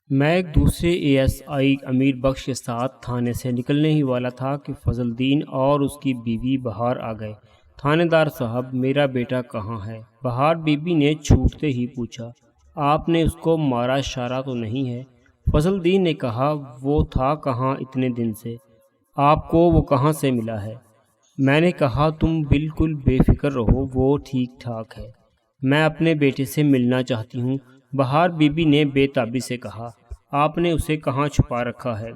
میں ایک دوسرے ASI امیر بخش کے ساتھ تھانے سے نکلنے ہی والا تھا کہ فضل الدین اور اس کی بیوی بہار آ گئے۔ تھانے دار صاحب، میرا بیٹا کہاں ہے؟ بہار بیوی نے چھوٹتے ہی پوچھا۔ آپ نے اس کو مارا شارا تو نہیں ہے؟ فضل الدین نے کہا، وہ تھا کہاں اتنے دن سے؟ آپ کو وہ کہاں سے ملا ہے؟ میں نے کہا، تم بالکل بے فکر رہو، وہ ٹھیک ٹھاک ہے۔ میں اپنے بیٹے سے ملنا چاہتی ہوں۔ بہار بیوی نے بے تابی سے کہا، آپ نے اسے کہاں چھپا رکھا ہے؟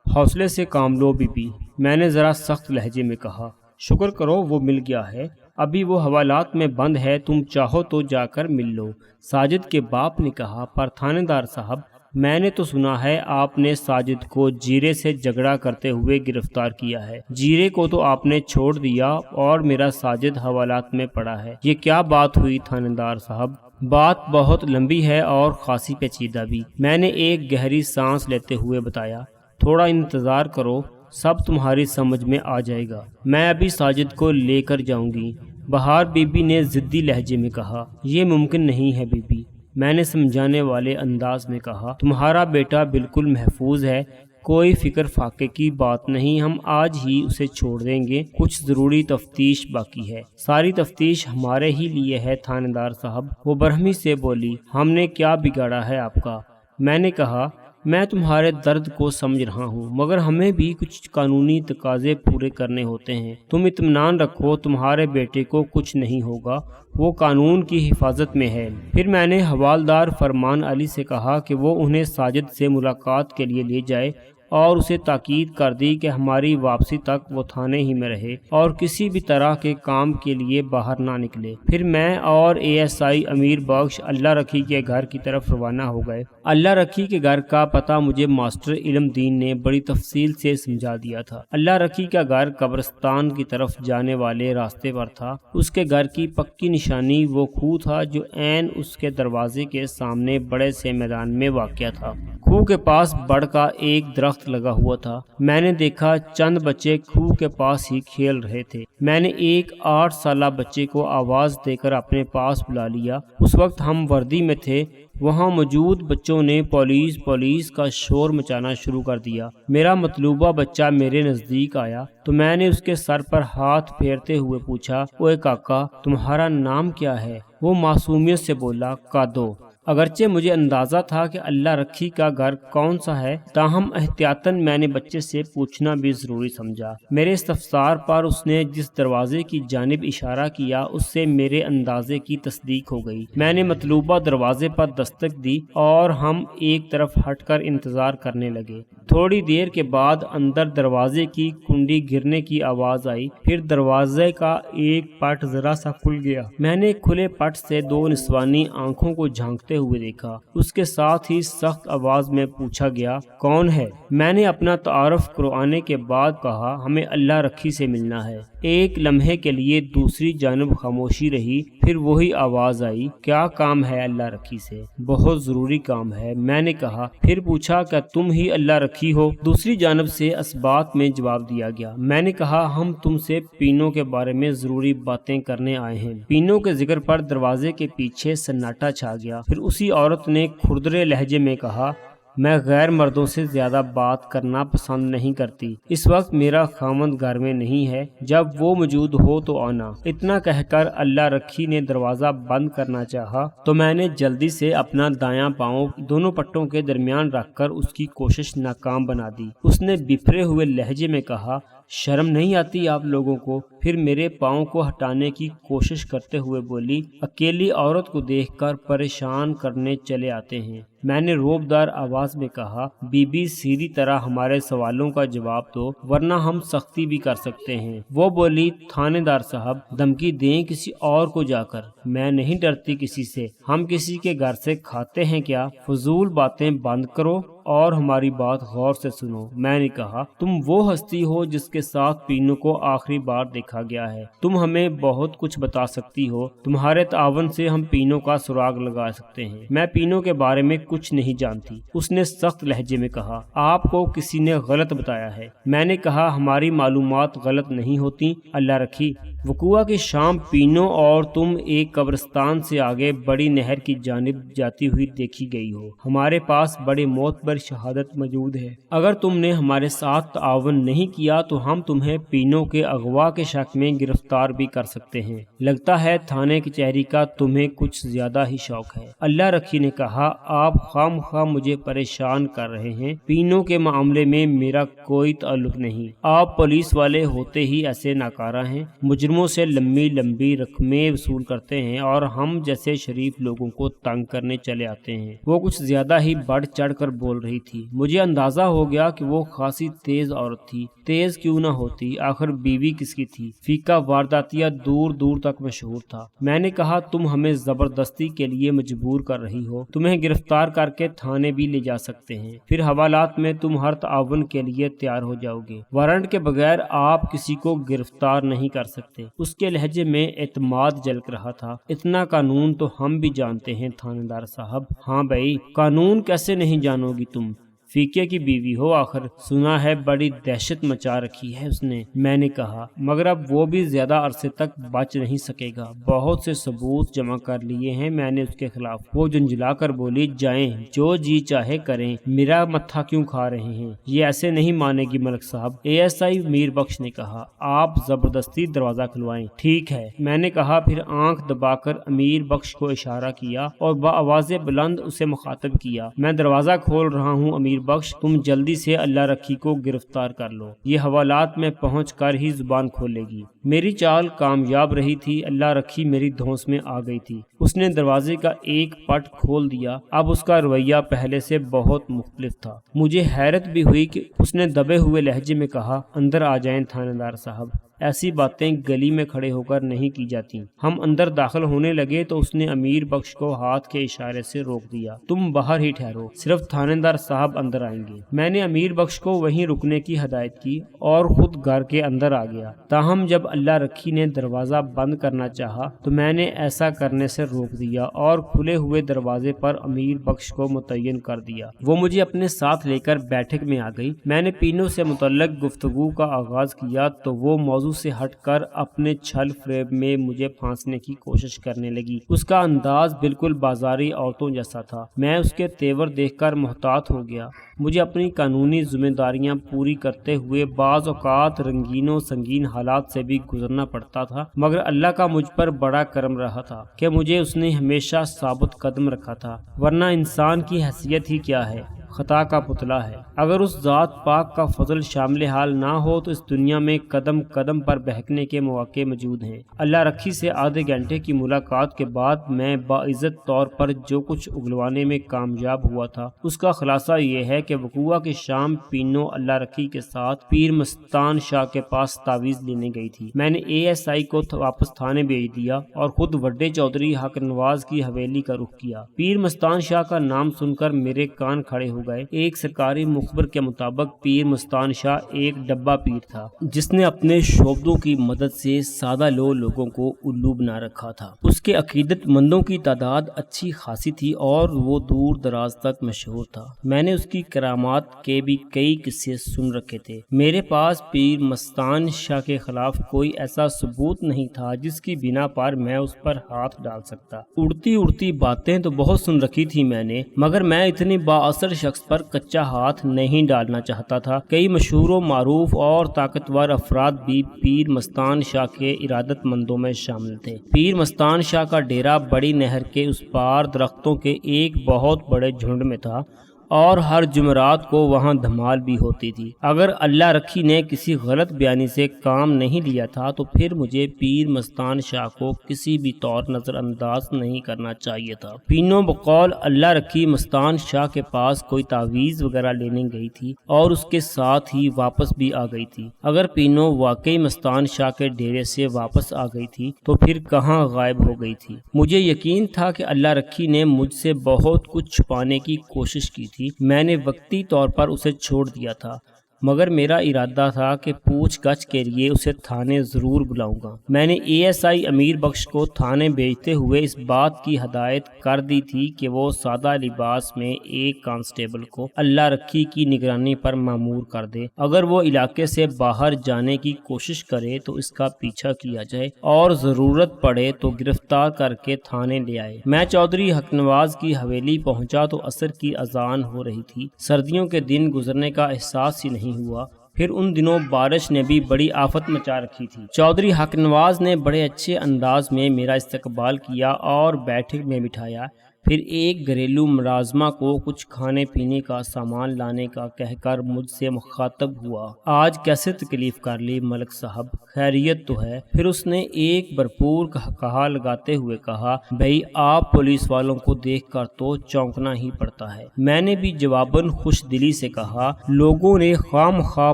حوصلے سے کام لو بیوی، میں نے ذرا سخت لہجے میں کہا۔ شکر کرو وہ مل گیا ہے، ابھی وہ حوالات میں بند ہے، تم چاہو تو جا کر مل لو، ساجد کے باپ نے کہا۔ پر تھانے دار صاحب، میں نے تو سنا ہے آپ نے ساجد کو جیرے سے جھگڑا کرتے ہوئے گرفتار کیا ہے۔ جیرے کو تو آپ نے چھوڑ دیا اور میرا ساجد حوالات میں پڑا ہے۔ یہ کیا بات ہوئی تھانے دار صاحب؟ بات بہت لمبی ہے اور خاصی پیچیدہ بھی، میں نے ایک گہری سانس لیتے ہوئے بتایا۔ تھوڑا انتظار کرو، سب تمہاری سمجھ میں آ جائے گا۔ میں ابھی ساجد کو لے کر جاؤں گی، بہار بیوی نے ضدی لہجے میں کہا۔ یہ ممکن نہیں ہے بیوی، میں نے سمجھانے والے انداز میں کہا۔ تمہارا بیٹا بالکل محفوظ ہے، کوئی فکر فاقے کی بات نہیں، ہم آج ہی اسے چھوڑ دیں گے، کچھ ضروری تفتیش باقی ہے۔ ساری تفتیش ہمارے ہی لیے ہے تھانے دار صاحب، وہ برہمی سے بولی۔ ہم نے کیا بگاڑا ہے آپ کا؟ میں نے کہا، میں تمہارے درد کو سمجھ رہا ہوں، مگر ہمیں بھی کچھ قانونی تقاضے پورے کرنے ہوتے ہیں۔ تم اطمینان رکھو، تمہارے بیٹے کو کچھ نہیں ہوگا، وہ قانون کی حفاظت میں ہے۔ پھر میں نے حوالدار فرمان علی سے کہا کہ وہ انہیں ساجد سے ملاقات کے لیے لے جائے اور اسے تاکید کر دی کہ ہماری واپسی تک وہ تھانے ہی میں رہے اور کسی بھی طرح کے کام کے لیے باہر نہ نکلے۔ پھر میں اور ASI امیر بخش اللہ رکھی کے گھر کی طرف روانہ ہو گئے۔ اللہ رکھی کے گھر کا پتہ مجھے ماسٹر علم دین نے بڑی تفصیل سے سمجھا دیا تھا۔ اللہ رکھی کا گھر قبرستان کی طرف جانے والے راستے پر تھا۔ اس کے گھر کی پکی نشانی وہ کھوہ تھا جو عین اس کے دروازے کے سامنے بڑے سے میدان میں واقع تھا۔ کھوہ کے پاس بڑ کا ایک درخت لگا ہوا تھا۔ میں نے دیکھا چند بچے کھوہ کے پاس ہی کھیل رہے تھے۔ میں نے ایک 8 سالہ بچے کو آواز دے کر اپنے پاس بلا لیا۔ اس وقت ہم وردی میں تھے۔ وہاں موجود بچوں نے پولیس پولیس کا شور مچانا شروع کر دیا۔ میرا مطلوبہ بچہ میرے نزدیک آیا تو میں نے اس کے سر پر ہاتھ پھیرتے ہوئے پوچھا، اوے کاکا، تمہارا نام کیا ہے؟ وہ معصومیت سے بولا، کادو۔ اگرچہ مجھے اندازہ تھا کہ اللہ رکھی کا گھر کون سا ہے، تاہم احتیاطاً میں نے بچے سے پوچھنا بھی ضروری سمجھا۔ میرے استفسار پر اس نے جس دروازے کی جانب اشارہ کیا، اس سے میرے اندازے کی تصدیق ہو گئی۔ میں نے مطلوبہ دروازے پر دستک دی اور ہم ایک طرف ہٹ کر انتظار کرنے لگے۔ تھوڑی دیر کے بعد اندر دروازے کی کنڈی گرنے کی آواز آئی، پھر دروازے کا ایک پٹ ذرا سا کھل گیا۔ میں نے کھلے پٹ سے 2 نسوانی آنکھوں کو جھانکتے ہوئے دیکھا۔ اس کے ساتھ ہی سخت آواز میں پوچھا گیا، کون ہے؟ میں نے اپنا تعارف کروانے کے بعد کہا، ہمیں اللہ رکھی سے ملنا ہے۔ ایک لمحے کے لیے دوسری جانب خاموشی رہی، پھر وہی آواز آئی، کیا کام ہے اللہ رکھی سے؟ بہت ضروری کام ہے، میں نے کہا۔ پھر پوچھا، کیا تم ہی اللہ رکھی ہو؟ دوسری جانب سے اسبات میں جواب دیا گیا۔ میں نے کہا، ہم تم سے پینوں کے بارے میں ضروری باتیں کرنے آئے ہیں۔ پینوں کے ذکر پر دروازے کے پیچھے سناٹا چھا گیا۔ پھر اسی عورت نے کھردرے لہجے میں کہا، میں غیر مردوں سے زیادہ بات کرنا پسند نہیں کرتی، اس وقت میرا خاوند گھر میں نہیں ہے، جب وہ موجود ہو تو آنا۔ اتنا کہہ کر اللہ رکھی نے دروازہ بند کرنا چاہا تو میں نے جلدی سے اپنا دایاں پاؤں دونوں پٹوں کے درمیان رکھ کر اس کی کوشش ناکام بنا دی۔ اس نے بفرے ہوئے لہجے میں کہا، شرم نہیں آتی آپ لوگوں کو؟ پھر میرے پاؤں کو ہٹانے کی کوشش کرتے ہوئے بولی، اکیلی عورت کو دیکھ کر پریشان کرنے چلے آتے ہیں۔ میں نے روبدار آواز میں کہا، بی بی سیدھی طرح ہمارے سوالوں کا جواب دو ورنہ ہم سختی بھی کر سکتے ہیں۔ وہ بولی، تھانے دار صاحب، دھمکی دیں کسی اور کو جا کر؟ میں نہیں ڈرتی کسی سے، ہم کسی کے گھر سے کھاتے ہیں کیا؟ فضول باتیں بند کرو اور ہماری بات غور سے سنو۔ میں نے کہا، تم وہ ہستی ہو جس کے ساتھ پینو کو آخری بار دیکھا گیا ہے، تم ہمیں بہت کچھ بتا سکتی ہو، تمہارے تعاون سے ہم پینو کا سراغ لگا سکتے ہیں۔ میں پینو کے بارے میں کچھ نہیں جانتی، اس نے سخت لہجے میں کہا۔ آپ کو کسی نے غلط بتایا ہے۔ میں نے کہا، ہماری معلومات غلط نہیں ہوتی اللہ رکھی، وقوع کی شام پینو اور تم ایک قبرستان سے آگے بڑی نہر کی جانب جاتی ہوئی دیکھی گئی ہو۔ ہمارے پاس بڑے معتبر شہادت موجود ہے۔ اگر تم نے ہمارے ساتھ تعاون نہیں کیا تو ہم تمہیں پینو کے اغوا کے شک میں گرفتار بھی کر سکتے ہیں۔ لگتا ہے تھانے کچہری کا تمہیں کچھ زیادہ ہی شوق ہے۔ اللہ رکھی نے کہا، آپ خام خواہ مجھے پریشان کر رہے ہیں۔ پینو کے معاملے میں میرا کوئی تعلق نہیں۔ آپ پولیس والے ہوتے ہی ایسے ناکارہ ہیں، مجرموں سے لمبی لمبی رقمیں وصول کرتے ہیں اور ہم جیسے شریف لوگوں کو تنگ کرنے چلے آتے ہیں۔ وہ کچھ زیادہ ہی بڑھ چڑھ کر بول رہی تھی۔ مجھے اندازہ ہو گیا کہ وہ خاصی تیز عورت تھی۔ تیز کیوں نہ ہوتی، آخر بیوی کس کی تھی؟ فیقہ وارداتیہ دور دور تک مشہور تھا۔ میں نے کہا، تم ہمیں زبردستی کے لیے مجبور کر رہی ہو، تمہیں گرفتار کر کے تھانے بھی لے جا سکتے ہیں، پھر حوالات میں تم ہر تعاون کے لیے تیار ہو جاؤ گے۔ وارنٹ کے بغیر آپ کسی کو گرفتار نہیں کر سکتے۔ اس کے لہجے میں اعتماد جھلک رہا تھا۔ اتنا قانون تو ہم بھی جانتے ہیں تھانے دار صاحب۔ ہاں بھائی، قانون کیسے نہیں جانو گی تم؟ فیقے کی بیوی ہو آخر، سنا ہے بڑی دہشت مچا رکھی ہے اس نے۔ میں نے کہا، مگر اب وہ بھی زیادہ عرصے تک بچ نہیں سکے گا۔ بہت سے ثبوت جمع کر لیے ہیں میں نے اس کے خلاف۔ وہ جھنجھلا کر بولی، جائیں، جو جی چاہے کریں، میرا متھا کیوں کھا رہے ہیں؟ یہ ایسے نہیں مانے گی ملک صاحب۔ ASI میر بخش نے کہا، آپ زبردستی دروازہ کھلوائیں۔ ٹھیک ہے، میں نے کہا، پھر آنکھ دبا کر امیر بخش کو اشارہ کیا اور بآواز بلند اسے مخاطب کیا، میں دروازہ کھول رہا ہوں امیر بخش، تم جلدی سے اللہ رکھی کو گرفتار کر لو، یہ حوالات میں پہنچ کر ہی زبان کھولے گی۔ میری چال کامیاب رہی تھی۔ اللہ رکھی میری دھونس میں آ گئی تھی۔ اس نے دروازے کا ایک پٹ کھول دیا۔ اب اس کا رویہ پہلے سے بہت مختلف تھا۔ مجھے حیرت بھی ہوئی کہ اس نے دبے ہوئے لہجے میں کہا، اندر آ جائیں تھانے دار صاحب، ایسی باتیں گلی میں کھڑے ہو کر نہیں کی جاتی۔ ہم اندر داخل ہونے لگے تو اس نے امیر بخش کو ہاتھ کے اشارے سے روک دیا۔ تم باہر ہی ٹھہرو، صرف تھانے دار صاحب اندر آئیں گے۔ میں نے امیر بخش کو وہیں رکنے کی ہدایت کی اور خود گھر کے اندر آ گیا۔ تاہم جب اللہ رکھی نے دروازہ بند کرنا چاہا تو میں نے ایسا کرنے سے روک دیا اور کھلے ہوئے دروازے پر امیر بخش کو متعین کر دیا۔ وہ مجھے اپنے ساتھ لے کر بیٹھک میں آ گئی۔ میں نے پینو سے متعلق گفتگو کا آغاز کیا تو وہ موضوع سے ہٹ کر اپنے چھل فریب میں مجھے پھانسنے کی کوشش کرنے لگی۔ اس کا انداز بالکل بازاری عورتوں جیسا تھا۔ میں اس کے تیور دیکھ کر محتاط ہو گیا۔ مجھے اپنی قانونی ذمہ داریاں پوری کرتے ہوئے بعض اوقات رنگین و سنگین حالات سے بھی گزرنا پڑتا تھا، مگر اللہ کا مجھ پر بڑا کرم رہا تھا کہ مجھے اس نے ہمیشہ ثابت قدم رکھا تھا، ورنہ انسان کی حیثیت ہی کیا ہے، خطا کا پتلا ہے۔ اگر اس ذات پاک کا فضل شامل حال نہ ہو تو اس دنیا میں قدم قدم پر بہکنے کے مواقع موجود ہیں۔ اللہ رکھی سے آدھے گھنٹے کی ملاقات کے بعد میں باعزت طور پر جو کچھ اگلوانے میں کامیاب ہوا تھا اس کا خلاصہ یہ ہے کہ وقوع کی شام پینو اللہ رکھی کے ساتھ پیر مستان شاہ کے پاس تعویذ لینے گئی تھی۔ میں نے ASI کو واپس تھانے بھیج دیا اور خود وڈے چودھری حق نواز کی حویلی کا رخ کیا۔ پیر مستان شاہ کا نام سن کر میرے کان کھڑے ہو گئے۔ ایک سرکاری مخبر کے مطابق پیر مستان شاہ ایک ڈبہ پیر تھا جس نے اپنے شعبدوں کی مدد سے سادہ لوگوں کو الو بنا رکھا تھا۔ اس کے عقیدت مندوں کی تعداد اچھی خاصی تھی اور وہ دور دراز تک مشہور تھا۔ میں نے اس کی کرامات کے بھی کئی قصے سن رکھے تھے۔ میرے پاس پیر مستان شاہ کے خلاف کوئی ایسا ثبوت نہیں تھا جس کی بنا پر میں اس پر ہاتھ ڈال سکتا۔ اڑتی باتیں تو بہت سن رکھی تھی میں نے، مگر میں اتنی بااثر شخص پر کچا ہاتھ نہیں ڈالنا چاہتا تھا۔ کئی مشہور و معروف اور طاقتور افراد بھی پیر مستان شاہ کے ارادت مندوں میں شامل تھے۔ پیر مستان شاہ کا ڈیرا بڑی نہر کے اس پار درختوں کے ایک بہت بڑے جھنڈ میں تھا اور ہر جمعرات کو وہاں دھمال بھی ہوتی تھی۔ اگر اللہ رکھی نے کسی غلط بیانی سے کام نہیں لیا تھا تو پھر مجھے پیر مستان شاہ کو کسی بھی طور نظر انداز نہیں کرنا چاہیے تھا۔ پینو بقول اللہ رکھی مستان شاہ کے پاس کوئی تعویذ وغیرہ لینے گئی تھی اور اس کے ساتھ ہی واپس بھی آ گئی تھی۔ اگر پینو واقعی مستان شاہ کے ڈیرے سے واپس آ گئی تھی تو پھر کہاں غائب ہو گئی تھی؟ مجھے یقین تھا کہ اللہ رکھی نے مجھ سے بہت کچھ چھپانے کی کوشش کی تھی۔ میں نے وقتی طور پر اسے چھوڑ دیا تھا، مگر میرا ارادہ تھا کہ پوچھ گچھ کے لیے اسے تھانے ضرور بلاؤں گا۔ میں نے ASI امیر بخش کو تھانے بھیجتے ہوئے اس بات کی ہدایت کر دی تھی کہ وہ سادہ لباس میں ایک کانسٹیبل کو اللہ رکھی کی نگرانی پر مامور کر دے، اگر وہ علاقے سے باہر جانے کی کوشش کرے تو اس کا پیچھا کیا جائے اور ضرورت پڑے تو گرفتار کر کے تھانے لے آئے۔ میں چودھری حق نواز کی حویلی پہنچا تو عصر کی اذان ہو رہی تھی۔ سردیوں کے دن گزرنے کا احساس ہی نہیں ہوا۔ پھر ان دنوں بارش نے بھی بڑی آفت مچا رکھی تھی۔ چودھری حق نواز نے بڑے اچھے انداز میں میرا استقبال کیا اور بیٹھک میں بٹھایا، پھر ایک گھریلو ملازمہ کو کچھ کھانے پینے کا سامان لانے کا کہہ کر مجھ سے مخاطب ہوا۔ آج کیسے تکلیف کر لی ملک صاحب، خیریت تو ہے؟ پھر اس نے ایک بھرپور کہا لگاتے ہوئے کہا، بھئی آپ پولیس والوں کو دیکھ کر تو چونکنا ہی پڑتا ہے۔ میں نے بھی جواباً خوش دلی سے کہا، لوگوں نے خواہ مخواہ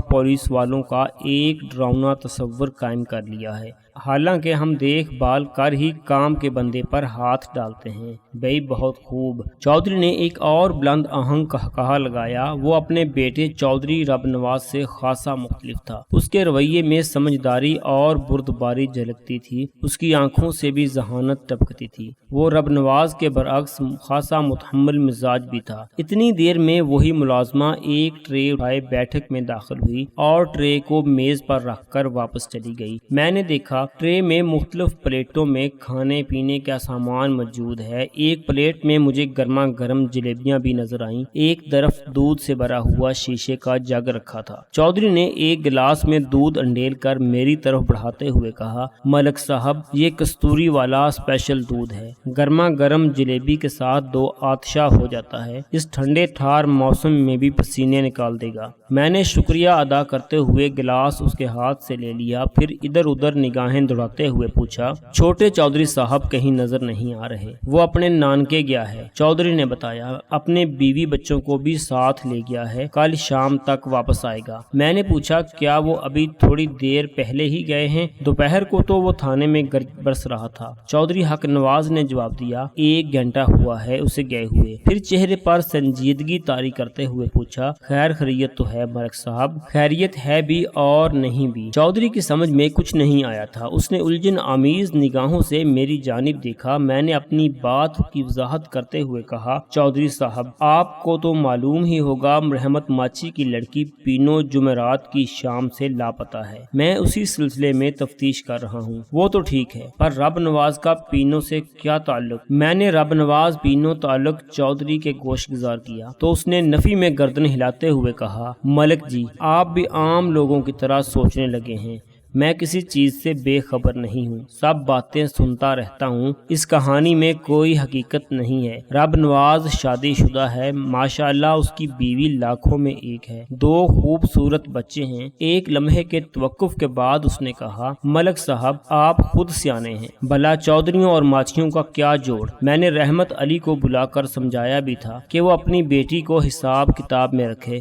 پولیس والوں کا ایک ڈراؤنا تصور قائم کر لیا ہے، حالانکہ ہم دیکھ بھال کر ہی کام کے بندے پر ہاتھ ڈالتے ہیں۔ بھئی بہت خوب۔ چودھری نے ایک اور بلند آہنگ کہا لگایا۔ وہ اپنے بیٹے چودھری رب نواز سے خاصا مختلف تھا۔ اس کے رویے میں سمجھداری اور بردباری جھلکتی تھی، اس کی آنکھوں سے بھی ذہانت ٹپکتی تھی۔ وہ رب نواز کے برعکس خاصا متحمل مزاج بھی تھا۔ اتنی دیر میں وہی ملازمہ ایک ٹرے اٹھائے بیٹھک میں داخل ہوئی اور ٹرے کو میز پر رکھ کر واپس چلی گئی۔ میں نے دیکھا ٹرے میں مختلف پلیٹوں میں کھانے پینے کا سامان موجود ہے۔ ایک پلیٹ میں مجھے گرما گرم جلیبیاں بھی نظر آئیں۔ ایک طرف دودھ سے بھرا ہوا شیشے کا جگ رکھا تھا۔ چودھری نے ایک گلاس میں دودھ انڈیل کر میری طرف بڑھاتے ہوئے کہا، ملک صاحب یہ کستوری والا اسپیشل دودھ ہے، گرما گرم جلیبی کے ساتھ دو آتشا ہو جاتا ہے، اس ٹھنڈے ٹھار موسم میں بھی پسینے نکال دے گا۔ میں نے شکریہ ادا کرتے ہوئے گلاس اس کے ہاتھ سے لے لیا، پھر ادھر ادھر نگاہیں دوڑاتے ہوئے پوچھا، چھوٹے چودھری صاحب کہیں نظر نہیں آ رہے؟ وہ اپنے نانکے گیا ہے، چودھری نے بتایا، اپنے بیوی بچوں کو بھی ساتھ لے گیا ہے، کل شام تک واپس آئے گا۔ میں نے پوچھا، کیا وہ ابھی تھوڑی دیر پہلے ہی گئے ہیں؟ دوپہر کو تو وہ تھانے میں گرج برس رہا تھا۔ چودھری حق نواز نے جواب دیا، 1 گھنٹہ ہوا ہے اسے گئے ہوئے۔ پھر چہرے پر سنجیدگی طاری کرتے ہوئے پوچھا، خیر خیریت تو ہے ملک صاحب؟ خیریت ہے بھی اور نہیں بھی۔ چودھری کی سمجھ میں کچھ نہیں آیا تھا۔ اس نے الجھن آمیز نگاہوں سے میری جانب دیکھا۔ میں نے اپنی بات کی وضاحت کرتے ہوئے کہا، چودھری صاحب آپ کو تو معلوم ہی ہوگا رحمت ماچی کی لڑکی پینو جمعرات کی شام سے لاپتہ ہے۔ میں اسی سلسلے میں تفتیش کر رہا ہوں۔ وہ تو ٹھیک ہے، پر رب نواز کا پینو سے کیا تعلق؟ میں نے رب نواز پینو تعلق چودھری کے گوش گزار کیا تو اس نے نفی میں گردن ہلاتے ہوئے کہا، ملک جی آپ بھی عام لوگوں کی طرح سوچنے لگے ہیں، میں کسی چیز سے بے خبر نہیں ہوں، سب باتیں سنتا رہتا ہوں، اس کہانی میں کوئی حقیقت نہیں ہے۔ رب نواز شادی شدہ ہے، ماشاءاللہ اس کی بیوی لاکھوں میں ایک ہے، 2 خوبصورت بچے ہیں۔ ایک لمحے کے توقف کے بعد اس نے کہا، ملک صاحب آپ خود سیانے ہیں، بھلا چودھریوں اور ماچھیوں کا کیا جوڑ؟ میں نے رحمت علی کو بلا کر سمجھایا بھی تھا کہ وہ اپنی بیٹی کو حساب کتاب میں رکھے۔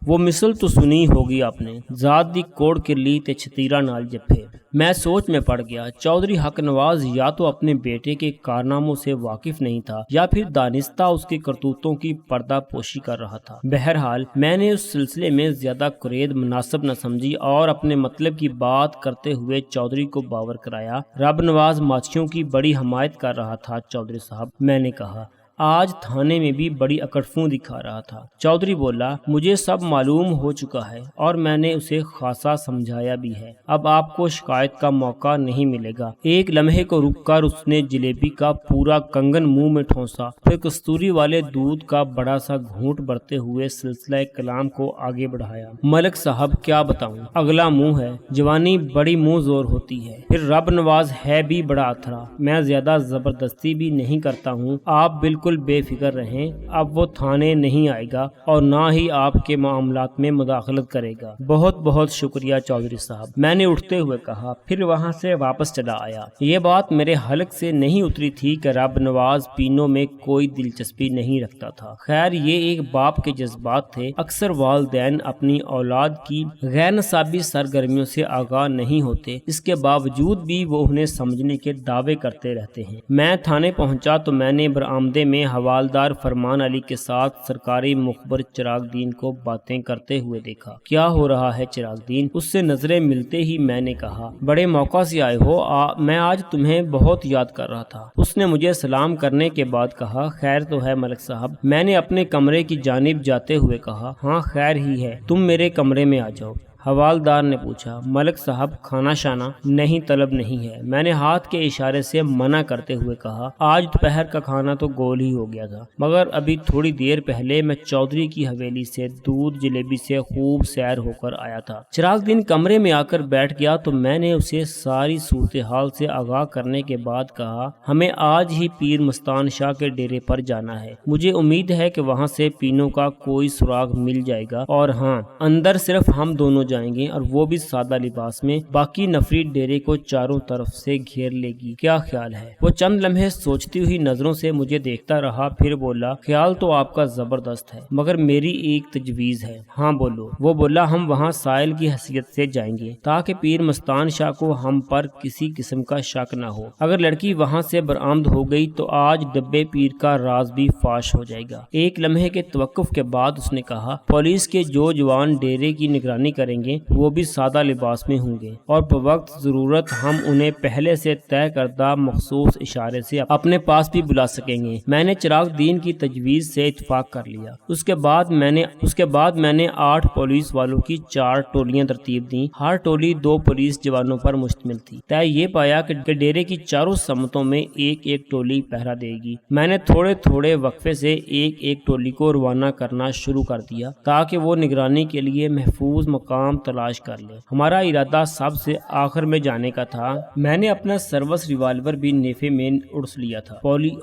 وہ مثل تو سنی ہوگی آپ نے، ذات دی کوڑ کرلی تے چھتیرا نال جپے۔ میں سوچ میں پڑ گیا، چودھری حق نواز یا تو اپنے بیٹے کے کارناموں سے واقف نہیں تھا یا پھر دانستہ اس کے کرتوتوں کی پردہ پوشی کر رہا تھا۔ بہرحال میں نے اس سلسلے میں زیادہ قرید مناسب نہ سمجھی اور اپنے مطلب کی بات کرتے ہوئے چودھری کو باور کرایا۔ رب نواز ماچھیوں کی بڑی حمایت کر رہا تھا چودھری صاحب، میں نے کہا، آج تھانے میں بھی بڑی اکڑفوں دکھا رہا تھا۔ چودھری بولا، مجھے سب معلوم ہو چکا ہے اور میں نے اسے خاصا سمجھایا بھی ہے، اب آپ کو شکایت کا موقع نہیں ملے گا۔ ایک لمحے کو رک کر اس نے جلیبی کا پورا کنگن منہ میں ٹھونسا، پھر کستوری والے دودھ کا بڑا سا گھونٹ بھرتے ہوئے سلسلہ کلام کو آگے بڑھایا، ملک صاحب کیا بتاؤں، اگلا منہ ہے، جوانی بڑی منہ زور ہوتی ہے، پھر رب نواز ہے بھی بڑا اتھرا، میں زیادہ زبردستی بھی نہیں کرتا ہوں، آپ بالکل بے فکر رہیں، اب وہ تھانے نہیں آئے گا اور نہ ہی آپ کے معاملات میں مداخلت کرے گا۔ بہت بہت شکریہ چودھری صاحب، میں نے اٹھتے ہوئے کہا، پھر وہاں سے واپس چلا آیا۔ یہ بات میرے حلق سے نہیں اتری تھی کہ رب نواز پینوں میں کوئی دلچسپی نہیں رکھتا تھا۔ خیر یہ ایک باپ کے جذبات تھے، اکثر والدین اپنی اولاد کی غیر نصابی سرگرمیوں سے آگاہ نہیں ہوتے، اس کے باوجود بھی وہ انہیں سمجھنے کے دعوے کرتے رہتے ہیں۔ میں تھانے پہنچا تو میں نے برآمدے میں میں حوالدار فرمان علی کے ساتھ سرکاری مخبر چراغ دین کو باتیں کرتے ہوئے دیکھا۔ کیا ہو رہا ہے چراغ دین؟ اس سے نظریں ملتے ہی میں نے کہا، بڑے موقع سے آئے ہو، میں آج تمہیں بہت یاد کر رہا تھا۔ اس نے مجھے سلام کرنے کے بعد کہا، خیر تو ہے ملک صاحب؟ میں نے اپنے کمرے کی جانب جاتے ہوئے کہا، ہاں خیر ہی ہے، تم میرے کمرے میں آ جاؤ۔ حوالدار نے پوچھا، ملک صاحب کھانا شانا؟ نہیں طلب نہیں ہے، میں نے ہاتھ کے اشارے سے منع کرتے ہوئے کہا۔ آج دوپہر کا کھانا تو گول ہی ہو گیا تھا، مگر ابھی تھوڑی دیر پہلے میں چودھری کی حویلی سے دودھ جلیبی سے خوب سیر ہو کر آیا تھا۔ چراغ دین کمرے میں آ کر بیٹھ گیا تو میں نے اسے ساری صورتحال سے آگاہ کرنے کے بعد کہا، ہمیں آج ہی پیر مستان شاہ کے ڈیرے پر جانا ہے۔ مجھے امید ہے کہ وہاں سے پینوں کا کوئی سراغ مل جائے گا، اور ہاں، اندر صرف ہم دونوں جائیں گے، اور وہ بھی سادہ لباس میں۔ باقی نفری ڈیرے کو چاروں طرف سے گھیر لے گی۔ کیا خیال ہے؟ وہ چند لمحے سوچتی ہوئی نظروں سے مجھے دیکھتا رہا، پھر بولا، خیال تو آپ کا زبردست ہے، مگر میری ایک تجویز ہے۔ ہاں بولو۔ وہ بولا، ہم وہاں سائل کی حیثیت سے جائیں گے تاکہ پیر مستان شاہ کو ہم پر کسی قسم کا شک نہ ہو۔ اگر لڑکی وہاں سے برآمد ہو گئی تو آج ڈبے پیر کا راز بھی فاش ہو جائے گا۔ ایک لمحے کے توقف کے بعد اس نے کہا، پولیس کے جو جوان ڈیرے کی نگرانی کریں گے وہ بھی سادہ لباس میں ہوں گے، اور بوقت ضرورت ہم انہیں پہلے سے طے کردہ مخصوص اشارے سے اپنے پاس بھی بلا سکیں گے۔ میں نے چراغ دین کی تجویز سے اتفاق کر لیا۔ اس کے بعد میں نے 8 پولیس والوں کی 4 ٹولیاں ترتیب دیں۔ ہر ٹولی 2 پولیس جوانوں پر مشتمل تھی۔ طے یہ پایا کہ ڈیرے کی چاروں سمتوں میں ایک ایک ٹولی پہرا دے گی۔ میں نے تھوڑے تھوڑے وقفے سے ایک ایک ٹولی کو روانہ کرنا شروع کر دیا تاکہ وہ نگرانی کے لیے محفوظ مقام تلاش کر لے۔ ہمارا ارادہ سب سے آخر میں جانے کا تھا۔ میں نے اپنا سروس ریوالور بھی نیفے میں اڑس لیا تھا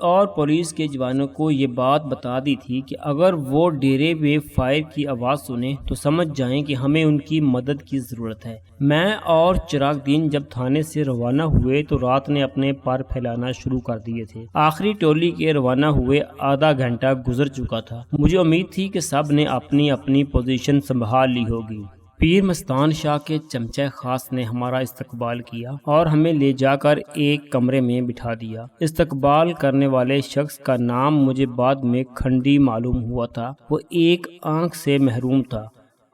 اور پولیس کے جوانوں کو یہ بات بتا دی تھی کہ اگر وہ ڈیرے میں فائر کی آواز سنیں تو سمجھ جائیں کہ ہمیں ان کی مدد کی ضرورت ہے۔ میں اور چراغ دین جب تھانے سے روانہ ہوئے تو رات نے اپنے پر پھیلانا شروع کر دیے تھے۔ آخری ٹولی کے روانہ ہوئے آدھا گھنٹہ گزر چکا تھا۔ مجھے امید تھی کہ سب نے اپنی اپنی پوزیشن سنبھال لی ہوگی۔ پیر مستان شاہ کے چمچہ خاص نے ہمارا استقبال کیا اور ہمیں لے جا کر ایک کمرے میں بٹھا دیا۔ استقبال کرنے والے شخص کا نام مجھے بعد میں کھنڈی معلوم ہوا تھا۔ وہ ایک آنکھ سے محروم تھا۔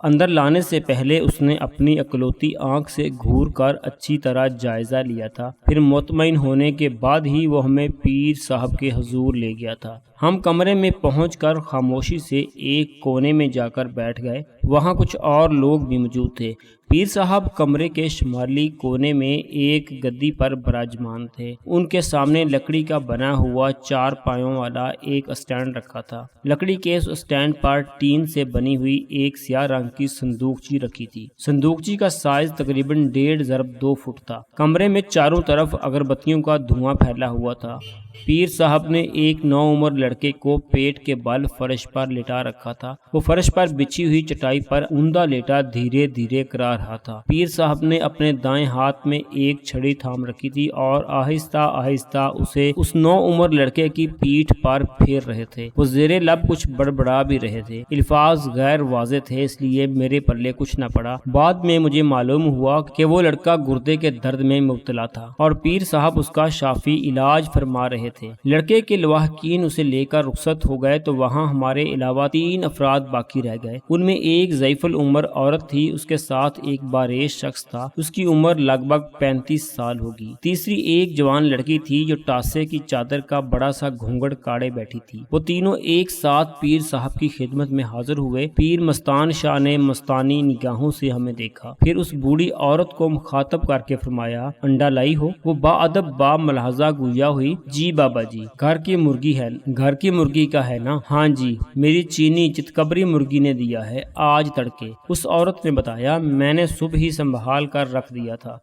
اندر لانے سے پہلے اس نے اپنی اکلوتی آنکھ سے گھور کر اچھی طرح جائزہ لیا تھا، پھر مطمئن ہونے کے بعد ہی وہ ہمیں پیر صاحب کے حضور لے گیا تھا۔ ہم کمرے میں پہنچ کر خاموشی سے ایک کونے میں جا کر بیٹھ گئے۔ وہاں کچھ اور لوگ بھی موجود تھے۔ پیر صاحب کمرے کے شمالی کونے میں ایک گدی پر براجمان تھے۔ ان کے سامنے لکڑی کا بنا ہوا 4 پایوں والا ایک اسٹینڈ رکھا تھا۔ لکڑی کے اس اسٹینڈ پر ٹین سے بنی ہوئی ایک سیاہ رنگ کی صندوقچی رکھی تھی۔ صندوقچی کا سائز تقریباً 1.5 ضرب 2 فٹ تھا۔ کمرے میں چاروں طرف اگربتیوں کا دھواں پھیلا ہوا تھا۔ پیر صاحب نے ایک نوعمر لڑکے کو پیٹ کے بل فرش پر لٹا رکھا تھا۔ وہ فرش پر بچھی ہوئی چٹائی پر اوندا لیٹا دھیرے دھیرے کرا رہا تھا۔ پیر صاحب نے اپنے دائیں ہاتھ میں ایک چھڑی تھام رکھی تھی اور آہستہ آہستہ اسے اس نوعمر لڑکے کی پیٹھ پر پھیر رہے تھے۔ وہ زیر لب کچھ بڑبڑا بھی رہے تھے۔ الفاظ غیر واضح تھے، اس لیے میرے پلے کچھ نہ پڑا۔ بعد میں مجھے معلوم ہوا کہ وہ لڑکا گردے کے درد میں مبتلا تھا اور پیر صاحب اس کا شافی علاج فرما رہے تھے۔ لڑکے کے لواحقین اسے لے کر رخصت ہو گئے تو وہاں ہمارے علاوہ 3 افراد باقی رہ گئے۔ ان میں ایک ضعیف العمر عورت تھی، اس کے ساتھ ایک باریش شخص تھا، اس کی عمر لگ بھگ 35 سال ہوگی۔ تیسری ایک جوان لڑکی تھی جو ٹاسے کی چادر کا بڑا سا گھونگھٹ کاڑے بیٹھی تھی۔ وہ تینوں ایک ساتھ پیر صاحب کی خدمت میں حاضر ہوئے۔ پیر مستان شاہ نے مستانی نگاہوں سے ہمیں دیکھا، پھر اس بوڑھی عورت کو مخاطب کر کے فرمایا، انڈا لائی ہو؟ وہ با ادب با ملاحظہ گویا ہوئی، جی بابا جی، گھر کی مرغی کا ہے نا؟ ہاں جی، میری چینی چتکبری مرغی نے دیا ہے آج تڑکے، اس عورت نے بتایا، میں نے صبح ہی سنبھال کر رکھ دیا تھا۔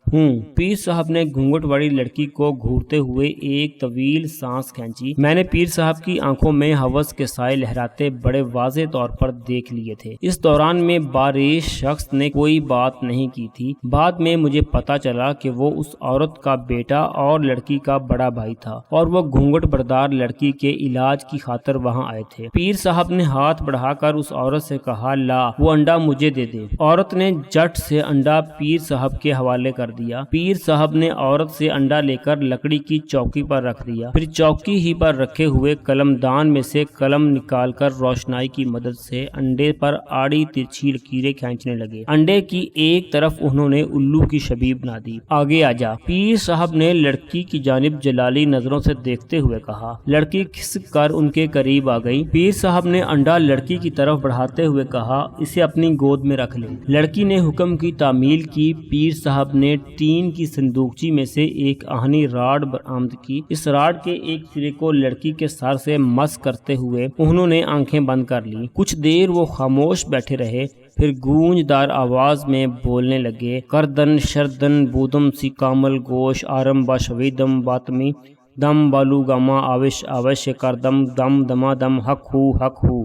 پیر صاحب نے گھونگھٹ والی لڑکی کو گھورتے ہوئے ایک طویل سانس کھینچی۔ میں نے پیر صاحب کی آنکھوں میں ہوس کے سائے لہراتے بڑے واضح طور پر دیکھ لیے تھے۔ اس دوران میں باریش شخص نے کوئی بات نہیں کی تھی۔ بعد میں مجھے پتا چلا کہ وہ اس عورت کا بیٹا اور لڑکی کا بڑا بھائی تھا اور وہ گھونگھٹ بردار لڑکی کے علاج کی خاطر وہاں آئے تھے۔ پیر صاحب نے ہاتھ بڑھا کر اس عورت سے کہا، لا وہ انڈا مجھے دے دے۔ عورت نے جٹ سے انڈا پیر صاحب کے حوالے کر دیا۔ پیر صاحب نے عورت سے انڈا لے کر لکڑی کی چوکی پر رکھ دیا، پھر چوکی ہی پر رکھے ہوئے قلم دان میں سے قلم نکال کر روشنائی کی مدد سے انڈے پر آڑی ترچھی لکیریں کھینچنے لگے۔ انڈے کی ایک طرف انہوں نے الو کی شبیہ بنا دی۔ آگے آ جا، پیر صاحب نے لڑکی کی جانب جلالی نظروں سے دیکھتے ہوئے کہا۔ لڑکی کھسک کر ان کے قریب آ گئی۔ پیر صاحب نے انڈا لڑکی کی طرف بڑھاتے ہوئے کہا، اسے اپنی گود میں رکھ لے۔ لڑکی نے حکم کی تعمیل کی۔ پیر صاحب نے ٹین کی صندوقچی میں سے ایک آہنی راڈ برآمد کی۔ اس راڈ کے ایک سرے کو لڑکی کے سر سے مس کرتے ہوئے انہوں نے آنکھیں بند کر لی۔ کچھ دیر وہ خاموش بیٹھے رہے، پھر گونجدار آواز میں بولنے لگے، کردن شردن بودم سی کامل گوش آرم باشویدم باتمی دم بالو گاما آوش آوش کردم دم دما دم حق ہو حق ہو۔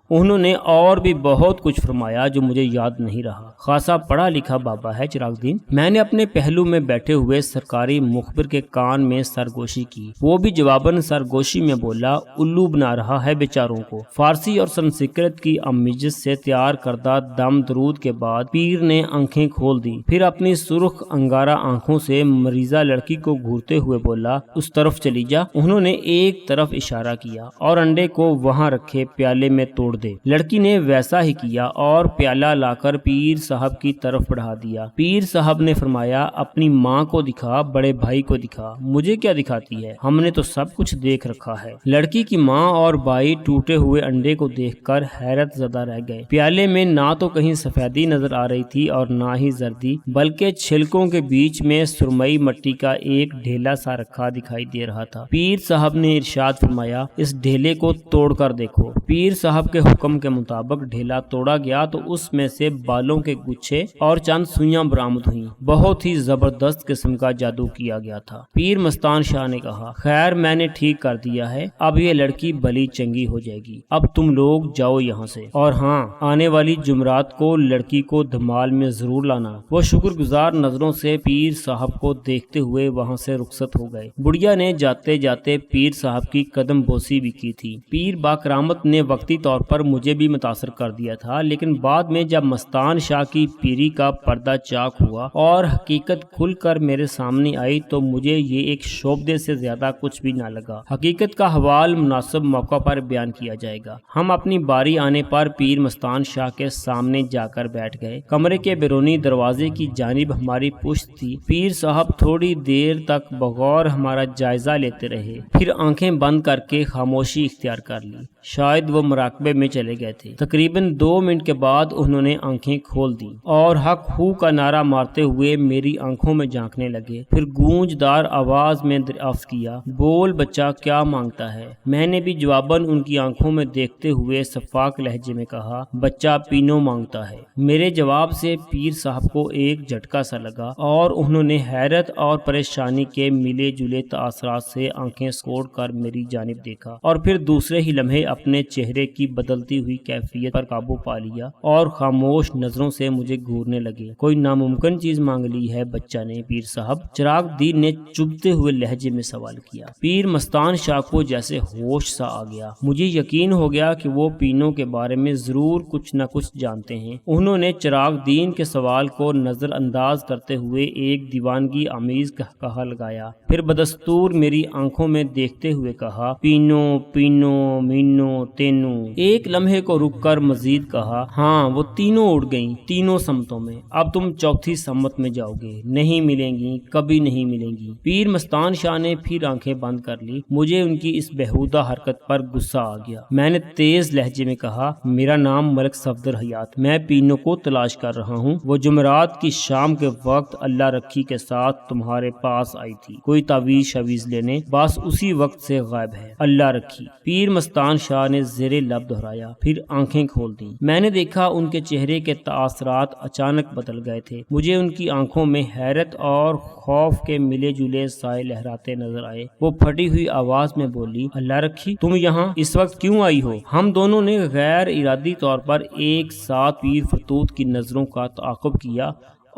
انہوں نے اور بھی بہت کچھ فرمایا جو مجھے یاد نہیں رہا۔ خاصا پڑھا لکھا بابا ہے چراغ دین۔ میں نے اپنے پہلو میں بیٹھے ہوئے سرکاری مخبر کے کان میں سرگوشی کی۔ وہ بھی جواباً سرگوشی میں بولا، الو بنا رہا ہے بیچاروں کو۔ فارسی اور سنسکرت کی آمیزش سے تیار کردہ دم درود کے بعد پیر نے آنکھیں کھول دی، پھر اپنی سرخ انگارہ آنکھوں سے مریضہ لڑکی کو گھورتے ہوئے بولا، اس طرف چلی جا۔ انہوں نے ایک طرف اشارہ کیا اور انڈے کو وہاں رکھے پیالے میں توڑ دے۔ لڑکی نے ویسا ہی کیا اور پیالہ لا کر پیر صاحب کی طرف بڑھا دیا۔ پیر صاحب نے فرمایا، اپنی ماں کو دکھا، بڑے بھائی کو دکھا، مجھے کیا دکھاتی ہے، ہم نے تو سب کچھ دیکھ رکھا ہے۔ لڑکی کی ماں اور بھائی ٹوٹے ہوئے انڈے کو دیکھ کر حیرت زدہ رہ گئے۔ پیالے میں نہ تو کہیں سفیدی نظر آ رہی تھی اور نہ ہی زردی، بلکہ چھلکوں کے بیچ میں سرمئی مٹی کا ایک ڈھیلا سا رکھا دکھائی دے رہا تھا۔ پیر صاحب نے ارشاد فرمایا، اس ڈھیلے کو توڑ کر دیکھو۔ پیر صاحب کے حکم کے مطابق ڈھیلا توڑا گیا تو اس میں سے بالوں کے گچھے اور چند سوئیاں برآمد ہوئیں۔ بہت ہی زبردست قسم کا جادو کیا گیا تھا۔ پیر مستان شاہ نے کہا، خیر میں نے ٹھیک کر دیا ہے، اب یہ لڑکی بلی چنگی ہو جائے گی، اب تم لوگ جاؤ یہاں سے، اور ہاں آنے والی جمعرات کو لڑکی کو دھمال میں ضرور لانا۔ وہ شکر گزار نظروں سے پیر صاحب کو دیکھتے ہوئے وہاں سے رخصت ہو گئے۔ بڑھیا نے جاتے جاتے پیر صاحب کی قدم بوسی بھی کی تھی۔ پیر باکرامت نے وقتی طور پر مجھے بھی متاثر کر دیا تھا، لیکن بعد میں جب مستان شاہ کی پیری کا پردہ چاک ہوا اور حقیقت کھل کر میرے سامنے آئی تو مجھے یہ ایک شعبدے سے زیادہ کچھ بھی نہ لگا۔ حقیقت کا حوال مناسب موقع پر بیان کیا جائے گا۔ ہم اپنی باری آنے پر پیر مستان شاہ کے سامنے جا کر بیٹھ گئے۔ کمرے کے بیرونی دروازے کی جانب ہماری پشت تھی۔ پیر صاحب تھوڑی دیر تک بغور ہمارا جائزہ لیتے رہے، پھر آنکھیں بند کر کے خاموشی اختیار کر لی۔ شاید وہ مراقبے میں چلے گئے تھے۔ تقریباً 2 منٹ کے بعد انہوں نے آنکھیں کھول دیں اور حق ہو کا نعرہ مارتے ہوئے میری آنکھوں میں جھانکنے لگے، پھر گونجدار آواز میں دریافت کیا، بول بچہ کیا مانگتا ہے؟ میں نے بھی جواباً ان کی آنکھوں میں دیکھتے ہوئے شفاق لہجے میں کہا، بچہ پینو مانگتا ہے۔ میرے جواب سے پیر صاحب کو ایک جھٹکا سا لگا اور انہوں نے حیرت اور پریشانی کے ملے جلے تاثرات سے آنکھیں سکوڑ کر میری جانب دیکھا اور پھر دوسرے ہی لمحے اپنے چہرے کی بدلتی ہوئی کیفیت پر قابو پا لیا اور خاموش نظروں سے مجھے گھورنے لگے۔ کوئی ناممکن چیز مانگ لی ہے بچہ نے پیر صاحب؟ چراغ دین نے چبھتے ہوئے لہجے میں سوال کیا۔ پیر مستان شاہ کو جیسے ہوش سا آ گیا۔ مجھے یقین ہو گیا کہ وہ پینوں کے بارے میں ضرور کچھ نہ کچھ جانتے ہیں۔ انہوں نے چراغ دین کے سوال کو نظر انداز کرتے ہوئے ایک دیوانگی آمیز قہقہہ لگایا، پھر بدستور میری آنکھوں میں دیکھتے ہوئے کہا، پینو پینو مینو تینو۔ ایک لمحے کو رک کر مزید کہا، ہاں وہ تینوں اڑ گئیں، تینوں سمتوں میں، اب تم چوتھی سمت میں جاؤ گے، نہیں ملیں گی، کبھی نہیں ملیں گی۔ پیر مستان شاہ نے پھر آنکھیں بند کر لی۔ مجھے ان کی اس بےہودہ حرکت پر غصہ آ گیا۔ میں نے تیز لہجے میں کہا، میرا نام ملک صفدر حیات، میں پینوں کو تلاش کر رہا ہوں۔ وہ جمعرات کی شام کے وقت اللہ رکھی کے ساتھ تمہارے پاس آئی تھی کوئی تعویذ شویز لینے، بس اسی وقت سے غائب ہے، اللہ رکھی۔ پیر مستان شاہ نے زیر لب دہرایا، پھر آنکھیں کھول دیں۔ میں نے دیکھا ان کے چہرے کے تاثرات اچانک بدل گئے تھے۔ مجھے ان کی آنکھوں میں حیرت اور خوف کے ملے جلے سائے لہراتے نظر آئے۔ وہ پھٹی ہوئی آواز میں بولی، اللہ رکھی تم یہاں اس وقت کیوں آئی ہو؟ ہم دونوں نے غیر ارادی طور پر ایک ساتھ پیر فتوت کی نظروں کا تعاقب کیا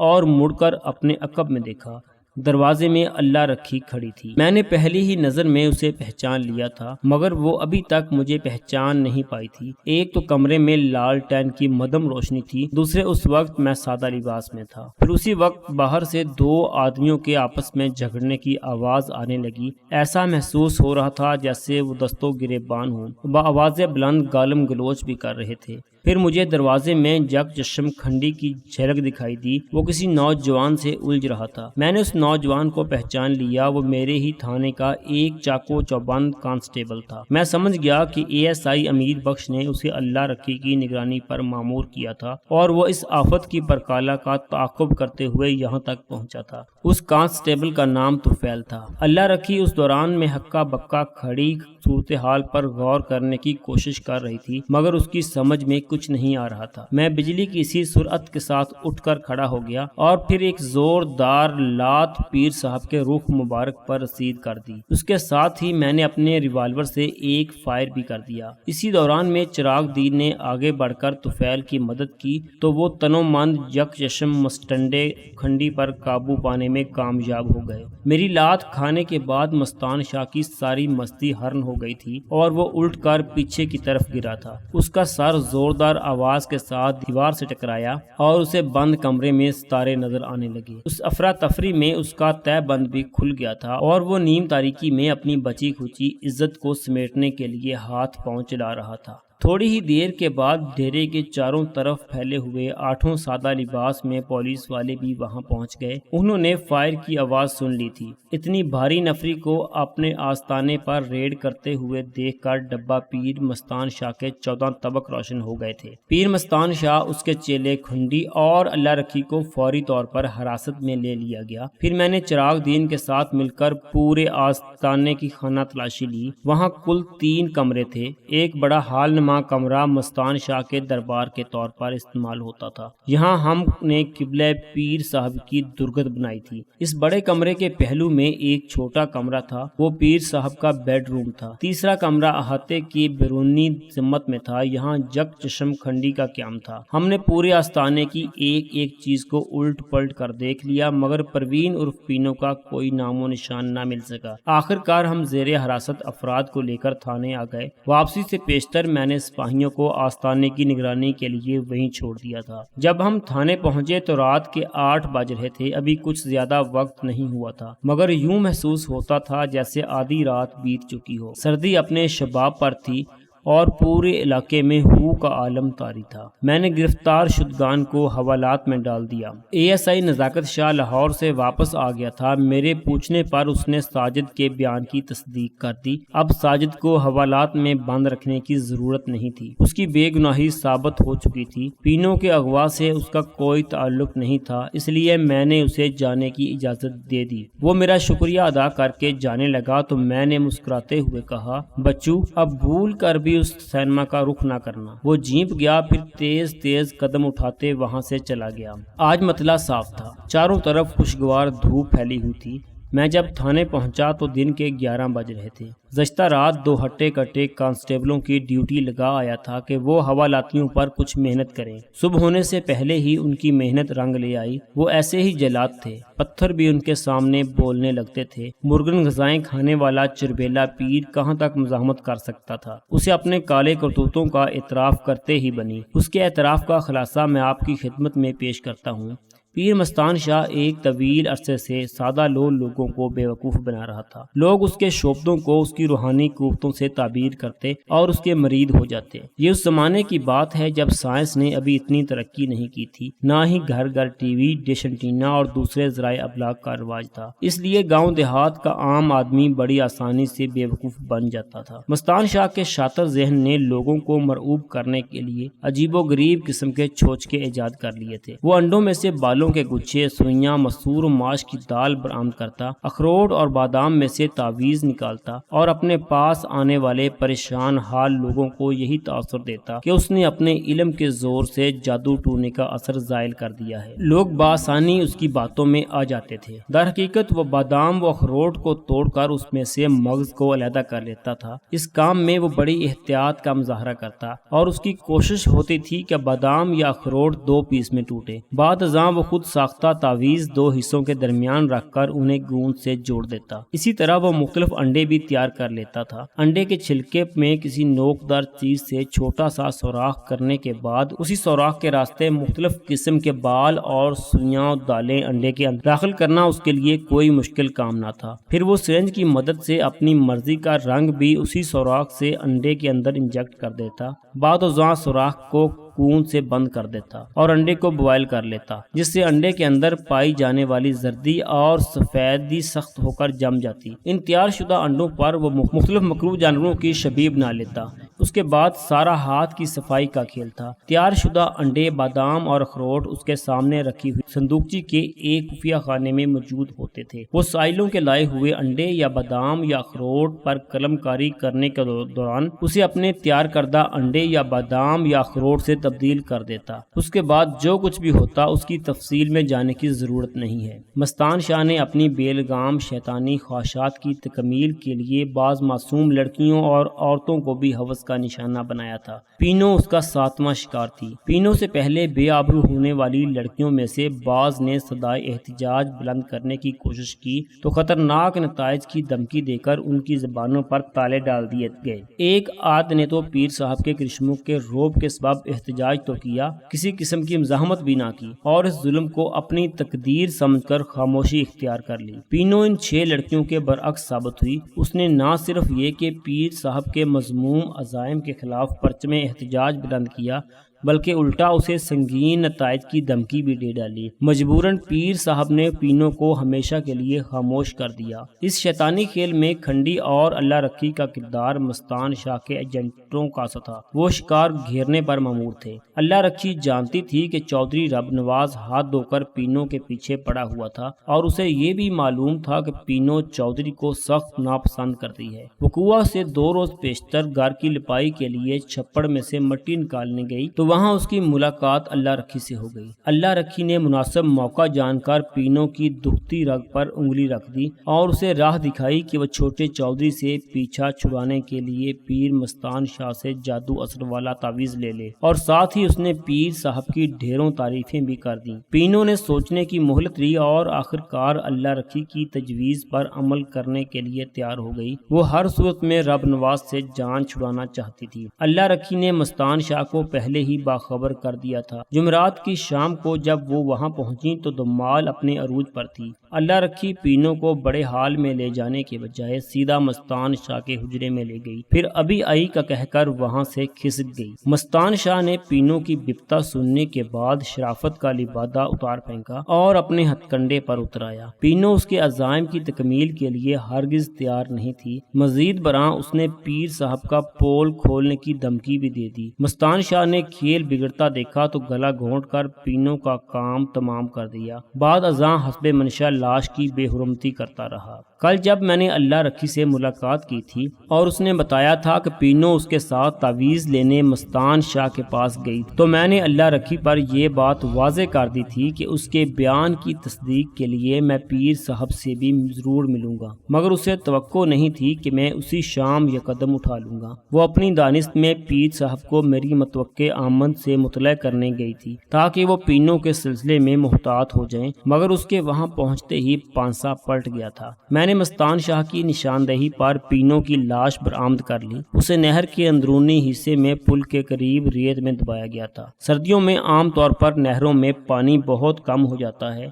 اور مڑ کر اپنے عقب میں دیکھا۔ دروازے میں اللہ رکھی کھڑی تھی۔ میں نے پہلی ہی نظر میں اسے پہچان لیا تھا، مگر وہ ابھی تک مجھے پہچان نہیں پائی تھی۔ ایک تو کمرے میں لالٹین کی مدھم روشنی تھی، دوسرے اس وقت میں سادہ لباس میں تھا۔ پھر اسی وقت باہر سے دو آدمیوں کے آپس میں جھگڑنے کی آواز آنے لگی۔ ایسا محسوس ہو رہا تھا جیسے وہ دستوں گریبان ہوں، بآواز بلند گالم گلوچ بھی کر رہے تھے۔ پھر مجھے دروازے میں جگ چشم کھنڈی کی جھلک دکھائی دی۔ وہ کسی نوجوان سے الجھ رہا تھا۔ میں نے اس نوجوان کو پہچان لیا، وہ میرے ہی تھانے کا ایک چاقو چوبند کانسٹیبل تھا۔ میں سمجھ گیا کہ ASI امیر بخش نے اسے اللہ رکھی کی نگرانی پر مامور کیا تھا اور وہ اس آفت کی پرکالہ کا تعاقب کرتے ہوئے یہاں تک پہنچا تھا۔ اس کانسٹیبل کا نام طفیل تھا۔ اللہ رکھی اس دوران میں ہکا بکا کھڑی صورتحال پر غور کرنے کی کوشش کر رہی تھی، مگر اس کی سمجھ میں کچھ نہیں آ رہا تھا۔ میں بجلی کی اسی سرعت کے ساتھ اٹھ کر کھڑا ہو گیا اور پھر ایک زوردار لات پیر صاحب کے رخ مبارک پر رسید کر دی۔ اس کے ساتھ ہی میں نے اپنے ریوالور سے ایک فائر بھی کر دیا۔ اسی دوران میں چراغ دین نے آگے بڑھ کر طفیل کی مدد کی تو وہ تنومند یک چشم مستنڈے کھنڈی پر قابو پانے میں کامیاب ہو گئے۔ میری لات کھانے کے بعد مستان شاہ کی ساری مستی ہرن ہو گئی تھی اور وہ الٹ کر پیچھے کی طرف گرا تھا۔ اس کا سر زوردار آواز کے ساتھ دیوار سے ٹکرایا اور اسے بند کمرے میں ستارے نظر آنے لگے۔ اس افراتفری میں اس کا تہ بند بھی کھل گیا تھا اور وہ نیم تاریکی میں اپنی بچی کھچی عزت کو سمیٹنے کے لیے ہاتھ پاؤں چلا رہا تھا۔ تھوڑی ہی دیر کے بعد ڈیرے کے چاروں طرف پھیلے ہوئے 8 سادہ لباس میں پولیس والے بھی وہاں پہنچ گئے۔ انہوں نے فائر کی آواز سن لی تھی۔ اتنی بھاری نفری کو اپنے آستانے پر ریڈ کرتے ہوئے دیکھ کر ڈبہ پیر مستان شاہ کے 14 طبق روشن ہو گئے تھے۔ پیر مستان شاہ، اس کے چیلے کھنڈی اور اللہ رکھی کو فوری طور پر حراست میں لے لیا گیا۔ پھر میں نے چراغ دین کے ساتھ مل کر پورے آستانے کی خانہ تلاشی لی۔ وہاں کل 3 کمرے تھے۔ ایک بڑا ہال نما کمرہ مستان شاہ کے دربار کے طور پر استعمال ہوتا تھا۔ یہاں ہم نے قبلہ پیر صاحب کی درگت بنائی تھی۔ اس بڑے کمرے کے پہلو میں ایک چھوٹا کمرہ تھا، وہ پیر صاحب کا بیڈ روم تھا۔ تیسرا کمرہ احاطے کی بیرونی ذمت میں تھا، یہاں جگ چشم کھنڈی کا قیام تھا۔ ہم نے پورے آستانے کی ایک ایک چیز کو الٹ پلٹ کر دیکھ لیا، مگر پروین عرف پینو کا کوئی نام و نشان نہ مل سکا۔ آخر کار ہم زیر حراست افراد کو لے کر تھانے آ گئے۔ واپسی سے پیشتر میں نے سپاہیوں کو آستانے کی نگرانی کے لیے وہیں چھوڑ دیا تھا۔ جب ہم تھانے پہنچے تو رات کے 8 بج رہے تھے۔ ابھی کچھ زیادہ وقت نہیں ہوا تھا، مگر یوں محسوس ہوتا تھا جیسے آدھی رات بیت چکی ہو۔ سردی اپنے شباب پر تھی اور پورے علاقے میں ہو کا عالم طاری تھا۔ میں نے گرفتار شدگان کو حوالات میں ڈال دیا۔ ASI نزاکت شاہ لاہور سے واپس آ گیا تھا۔ میرے پوچھنے پر اس نے ساجد کے بیان کی تصدیق کر دی۔ اب ساجد کو حوالات میں بند رکھنے کی ضرورت نہیں تھی، اس کی بے گناہی ثابت ہو چکی تھی۔ پینو کے اغوا سے اس کا کوئی تعلق نہیں تھا، اس لیے میں نے اسے جانے کی اجازت دے دی۔ وہ میرا شکریہ ادا کر کے جانے لگا تو میں نے مسکراتے ہوئے کہا، بچو اب بھول کر بھی اس سینما کا رخ نہ کرنا۔ وہ جھینپ گیا، پھر تیز تیز قدم اٹھاتے وہاں سے چلا گیا۔ آج مطلع صاف تھا، چاروں طرف خوشگوار دھوپ پھیلی ہوئی تھی۔ میں جب تھانے پہنچا تو دن کے 11 بج رہے تھے۔ گزشتہ رات 2 ہٹے کٹے کانسٹیبلوں کی ڈیوٹی لگا آیا تھا کہ وہ حوالاتیوں پر کچھ محنت کریں۔ صبح ہونے سے پہلے ہی ان کی محنت رنگ لے آئی۔ وہ ایسے ہی جلاد تھے، پتھر بھی ان کے سامنے بولنے لگتے تھے۔ مرغن غذائیں کھانے والا چربیلا پیر کہاں تک مزاحمت کر سکتا تھا؟ اسے اپنے کالے کرتوتوں کا اعتراف کرتے ہی بنی۔ اس کے اعتراف کا خلاصہ میں آپ کی خدمت میں پیش کرتا ہوں۔ پیر مستان شاہ ایک طویل عرصے سے سادہ لوگوں کو بے وقوف بنا رہا تھا۔ لوگ اس کے شعبدوں کو اس کی روحانی قوتوں سے تعبیر کرتے اور اس کے مرید ہو جاتے۔ یہ اس زمانے کی بات ہے جب سائنس نے ابھی اتنی ترقی نہیں کی تھی، نہ ہی گھر گھر ٹی وی، ڈش انٹینا اور دوسرے ذرائع ابلاغ کا رواج تھا۔ اس لیے گاؤں دیہات کا عام آدمی بڑی آسانی سے بے وقوف بن جاتا تھا۔ مستان شاہ کے شاطر ذہن نے لوگوں کو مرعوب کرنے کے لیے عجیب و غریب قسم کے چھوچکے ایجاد کر لیے تھے۔ وہ انڈوں میں سے بالوں کے گچھے، سوئیاں، مسور و ماش کی دال برآمد کرتا، اخروٹ اور بادام میں سے تعویذ نکالتا اور اپنے پاس آنے والے پریشان حال لوگوں کو یہی تاثر دیتا کہ اس نے اپنے علم کے زور سے جادو ٹونے کا اثر زائل کر دیا ہے۔ لوگ بآسانی اس کی باتوں میں آ جاتے تھے۔ در حقیقت وہ بادام و اخروٹ کو توڑ کر اس میں سے مغز کو علیحدہ کر لیتا تھا۔ اس کام میں وہ بڑی احتیاط کا مظاہرہ کرتا اور اس کی کوشش ہوتی تھی کہ بادام یا اخروٹ 2 پیس میں ٹوٹے۔ بعد ازاں وہ خود ساختہ تعویذ دو حصوں کے درمیان رکھ کر انہیں گوند سے جوڑ دیتا۔ اسی طرح وہ مختلف انڈے بھی تیار کر لیتا تھا۔ انڈے کے چھلکے میں کسی نوکدار چیز سے چھوٹا سا سوراخ کرنے کے بعد اسی سوراخ کے راستے مختلف قسم کے بال اور سوئیاں اور دالیں انڈے کے اندر داخل کرنا اس کے لیے کوئی مشکل کام نہ تھا۔ پھر وہ سرنج کی مدد سے اپنی مرضی کا رنگ بھی اسی سوراخ سے انڈے کے اندر انجیکٹ کر دیتا۔ بعد ازاں سوراخ کو گوند سے بند کر دیتا اور انڈے کو بوائل کر لیتا، جس سے انڈے کے اندر پائی جانے والی زردی اور سفیدی سخت ہو کر جم جاتی۔ ان تیار شدہ انڈوں پر وہ مختلف مکروہ جانوروں کی شبیہ بنا لیتا۔ اس کے بعد سارا ہاتھ کی صفائی کا کھیل تھا۔ تیار شدہ انڈے، بادام اور اخروٹ اس کے سامنے رکھی ہوئی صندوقچی کے ایک خفیہ خانے میں موجود ہوتے تھے۔ وہ سائلوں کے لائے ہوئے انڈے یا بادام یا اخروٹ پر قلم کاری کرنے کے دوران اسے اپنے تیار کردہ انڈے یا بادام یا اخروٹ سے تبدیل کر دیتا۔ اس کے بعد جو کچھ بھی ہوتا اس کی تفصیل میں جانے کی ضرورت نہیں ہے۔ مستان شاہ نے اپنی بیلگام شیطانی خواہشات کی تکمیل کے لیے بعض معصوم لڑکیوں اور عورتوں کو بھی ہوس کا نشانہ بنایا تھا۔ پینو اس کا 7واں شکار تھی۔ پینو سے پہلے بے آبرو ہونے والی لڑکیوں میں سے بعض نے صدائے احتجاج بلند کرنے کی کوشش کی تو خطرناک نتائج کی دھمکی دے کر ان کی زبانوں پر تالے ڈال دیے گئے۔ ایک آدھ نے تو پیر صاحب کے کرشموں کے روب کے سبب احتجاج تو کیا، کسی قسم کی مزاحمت بھی نہ کی اور اس ظلم کو اپنی تقدیر سمجھ کر خاموشی اختیار کر لی۔ پینو ان 6 لڑکیوں کے برعکس ثابت ہوئی۔ اس نے نہ صرف یہ کہ پیر صاحب کے مذموم عزائم کے خلاف پرچم احتجاج بلند کیا بلکہ الٹا اسے سنگین نتائج کی دھمکی بھی دے ڈالی۔ مجبوراً پیر صاحب نے پینو کو ہمیشہ کے لیے خاموش کر دیا۔ اس شیطانی کھیل میں کھنڈی اور اللہ رکھی کا کردار مستان شاہ کے ایجنٹوں کا سا تھا۔ وہ شکار گھیرنے پر مامور تھے۔ اللہ رکھی جانتی تھی کہ چودھری رب نواز ہاتھ دھو کر پینو کے پیچھے پڑا ہوا تھا اور اسے یہ بھی معلوم تھا کہ پینو چودھری کو سخت ناپسند کرتی ہے۔ وہ کنواں سے 2 روز پیشتر گھر کی لپائی کے لیے چھپڑ میں سے مٹی نکالنے گئی تو وہاں اس کی ملاقات اللہ رکھی سے ہو گئی۔ اللہ رکھی نے مناسب موقع جان کر پینو کی دکھتی رگ پر انگلی رکھ دی اور اسے راہ دکھائی کہ وہ چھوٹے چودھری سے پیچھا چھڑانے کے لیے پیر مستان شاہ سے جادو اثر والا تعویذ لے لے، اور ساتھ ہی اس نے پیر صاحب کی ڈھیروں تعریفیں بھی کر دیں۔ پینو نے سوچنے کی مہلت لی اور آخرکار اللہ رکھی کی تجویز پر عمل کرنے کے لیے تیار ہو گئی۔ وہ ہر صورت میں رب نواز سے جان چھڑانا چاہتی تھی۔ اللہ رکھی نے مستان شاہ کو پہلے ہی باخبر کر دیا تھا۔ جمعرات کی شام کو جب وہ وہاں پہنچی تو دمال اپنے عروج پر تھی۔ اللہ رکھی پینو کو بڑے حال میں لے جانے کے بجائے سیدھا مستان شاہ کے حجرے میں لے گئی، پھر ابھی آئی کا کہہ کر وہاں سے کھسک گئی۔ مستان شاہ نے پینو کی بپتا سننے کے بعد شرافت کا لبادہ اتار پھینکا اور اپنے ہتھ کنڈے پر اترایا۔ پینو اس کے عزائم کی تکمیل کے لیے ہرگز تیار نہیں تھی۔ مزید برآں اس نے پیر صاحب کا پول کھولنے کی دھمکی بھی دے دی۔ مستان شاہ نے کھیل بگڑتا دیکھا تو گلا گھونٹ کر پینو کا کام تمام کر دیا۔ بعد ازاں حسب منشا لاش کی بے حرمتی کرتا رہا۔ کل جب میں نے اللہ رکھی سے ملاقات کی تھی اور اس نے بتایا تھا کہ پینو اس کے ساتھ تعویذ لینے مستان شاہ کے پاس گئی تو میں نے اللہ رکھی پر یہ بات واضح کر دی تھی کہ اس کے بیان کی تصدیق کے لیے میں پیر صاحب سے بھی ضرور ملوں گا، مگر اسے توقع نہیں تھی کہ میں اسی شام یہ قدم اٹھا لوں گا۔ وہ اپنی دانست میں پیر صاحب کو میری متوقع آمد سے مطلع کرنے گئی تھی تاکہ وہ پینو کے سلسلے میں محتاط ہو جائیں، مگر اس کے وہاں پہنچتے ہی پانسا پلٹ گیا تھا۔ میں نے مستان شاہ کی نشاندہی پر پینو کی لاش برآمد کر لی۔ اسے نہر کے اندرونی حصے میں پل کے قریب ریت میں دبایا گیا تھا۔ سردیوں میں عام طور پر نہروں میں پانی بہت کم ہو جاتا ہے،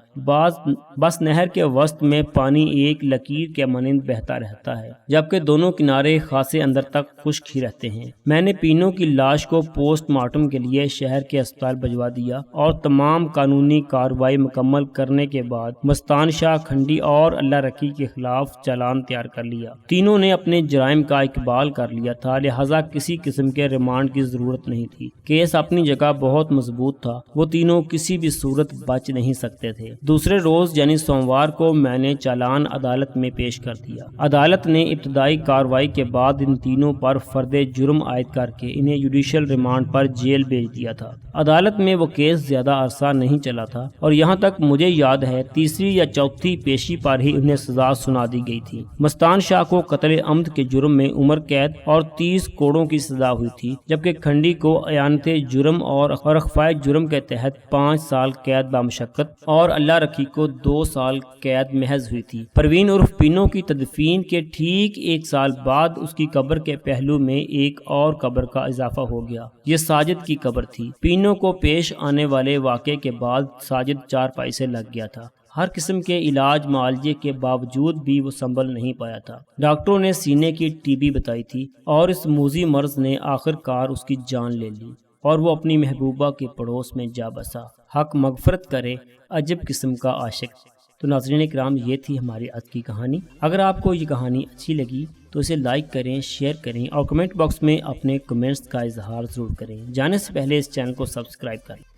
بس نہر کے وسط میں پانی ایک لکیر کے مانند بہتا رہتا ہے، جبکہ دونوں کنارے خاصے اندر تک خشک ہی رہتے ہیں۔ میں نے پینو کی لاش کو پوسٹ مارٹم کے لیے شہر کے اسپتال بھجوا دیا اور تمام قانونی کارروائی مکمل کرنے کے بعد مستان شاہ، کھنڈی اور اللہ رکھی کے خلاف چالان تیار کر لیا۔ تینوں نے اپنے جرائم کا اقبال کر لیا تھا، لہذا کسی قسم کے ریمانڈ کی ضرورت نہیں تھی۔ کیس اپنی جگہ بہت مضبوط تھا، وہ تینوں کسی بھی صورت بچ نہیں سکتے تھے۔ دوسرے روز یعنی سوموار کو میں نے چالان عدالت میں پیش کر دیا۔ عدالت نے ابتدائی کارروائی کے بعد ان تینوں پر فرد جرم عائد کر کے انہیں جوڈیشل ریمانڈ پر جیل بھیج دیا تھا۔ عدالت میں وہ کیس زیادہ عرصہ نہیں چلا تھا اور یہاں تک مجھے یاد ہے تیسری یا چوتھی پیشی پر ہی انہیں سزا سنا دی گئی تھی۔ مستان شاہ کو قتل عمد کے جرم میں عمر قید اور 30 کوڑوں کی سزا ہوئی تھی، جبکہ کھنڈی کو اعانت جرم اور اخفاء جرم کے تحت 5 سال قید بامشقت اور اللہ رکھی کو 2 سال قید محض ہوئی تھی۔ پروین عرف پینو کی تدفین کے ٹھیک 1 سال بعد اس کی قبر کے پہلو میں ایک اور قبر کا اضافہ ہو گیا۔ یہ ساجد کی قبر تھی۔ پینو کو پیش آنے والے واقعے کے بعد ساجد چارپائی سے لگ گیا تھا۔ ہر قسم کے علاج معالجے کے باوجود بھی وہ سنبھل نہیں پایا تھا۔ ڈاکٹروں نے سینے کی ٹی بی بتائی تھی اور اس موذی مرض نے آخر کار اس کی جان لے لی اور وہ اپنی محبوبہ کے پڑوس میں جا بسا۔ حق مغفرت کرے، عجب قسم کا عاشق۔ تو ناظرین کرام، یہ تھی ہماری آج کی کہانی۔ اگر آپ کو یہ کہانی اچھی لگی تو اسے لائک کریں، شیئر کریں اور کمنٹ باکس میں اپنے کمنٹس کا اظہار ضرور کریں۔ جانے سے پہلے اس چینل کو سبسکرائب کریں۔